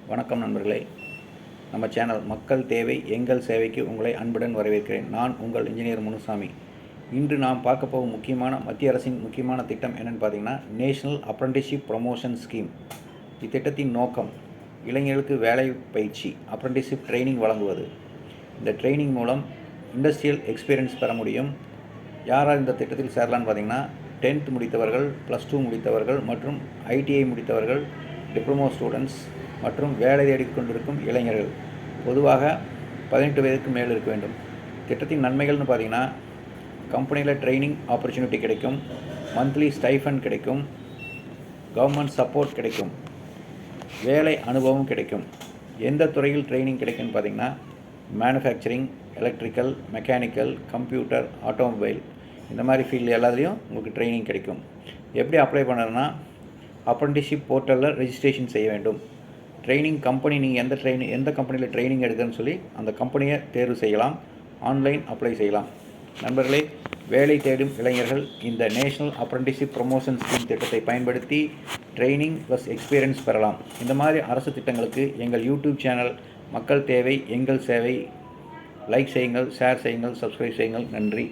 வணக்கம் நண்பர்களே. நம்ம சேனல் மக்கள் தேவை எங்கள் சேவைக்கு உங்களை அன்புடன் வரவேற்கிறேன். நான் உங்கள் இன்ஜினியர் முனுசாமி. இன்று நாம் பார்க்க போகும் மத்திய அரசின் முக்கியமான திட்டம் என்னென்னு பார்த்தீங்கன்னா, நேஷனல் அப்ரண்டிஸ்ஷிப் ப்ரமோஷன் ஸ்கீம். இத்திட்டத்தின் நோக்கம் இளைஞர்களுக்கு வேலை பயிற்சி அப்ரண்டிஸ்ஷிப் ட்ரைனிங் வழங்குவது. இந்த ட்ரைனிங் மூலம் இண்டஸ்ட்ரியல் எக்ஸ்பீரியன்ஸ் பெற முடியும். யாரால் இந்த திட்டத்தில் சேரலான்னு பார்த்தீங்கன்னா, 10th முடித்தவர்கள், +2 முடித்தவர்கள் மற்றும் ITI முடித்தவர்கள், டிப்ளமோ ஸ்டூடெண்ட்ஸ் மற்றும் வேலை தேடிக்கொண்டிருக்கும் இளைஞர்கள். பொதுவாக 18 வயதுக்கு மேல் இருக்க வேண்டும். திட்டத்தின் நன்மைகள்னு பார்த்தீங்கன்னா, கம்பெனியில் ட்ரைனிங் ஆப்பர்ச்சுனிட்டி கிடைக்கும், மந்த்லி ஸ்டைஃபண்ட் கிடைக்கும், கவர்மெண்ட் சப்போர்ட் கிடைக்கும், வேலை அனுபவம் கிடைக்கும். எந்த துறையில் ட்ரைனிங் கிடைக்கும்னு பார்த்தீங்கன்னா, manufacturing, electrical, mechanical, computer, automobile, இந்த மாதிரி ஃபீல்டு எல்லாத்துலேயும் உங்களுக்கு ட்ரைனிங் கிடைக்கும். எப்படி அப்ளை பண்ணுறதுன்னா, அப்ரண்டிஸ்ஷிப் போர்ட்டலில் ரெஜிஸ்ட்ரேஷன் செய்ய வேண்டும். ட்ரைனிங் கம்பெனி நீங்கள் எந்த கம்பெனியில் ட்ரைனிங் எடுக்குதுன்னு சொல்லி அந்த கம்பெனியை தேர்வு செய்யலாம். ஆன்லைன் அப்ளை செய்யலாம். நண்பர்களே, வேலை தேடும் இளைஞர்கள் இந்த நேஷனல் அப்ரண்டிஸ்ஷிப் ப்ரமோஷன் ஸ்கீம் திட்டத்தை பயன்படுத்தி ட்ரைனிங் ப்ளஸ் எக்ஸ்பீரியன்ஸ் பெறலாம். இந்த மாதிரி அரசு திட்டங்களுக்கு எங்கள் யூடியூப் சேனல் மக்கள் தேவை எங்கள் சேவை லைக் செய்யுங்கள், ஷேர் செய்யுங்கள், சப்ஸ்கிரைப் செய்யுங்கள். நன்றி.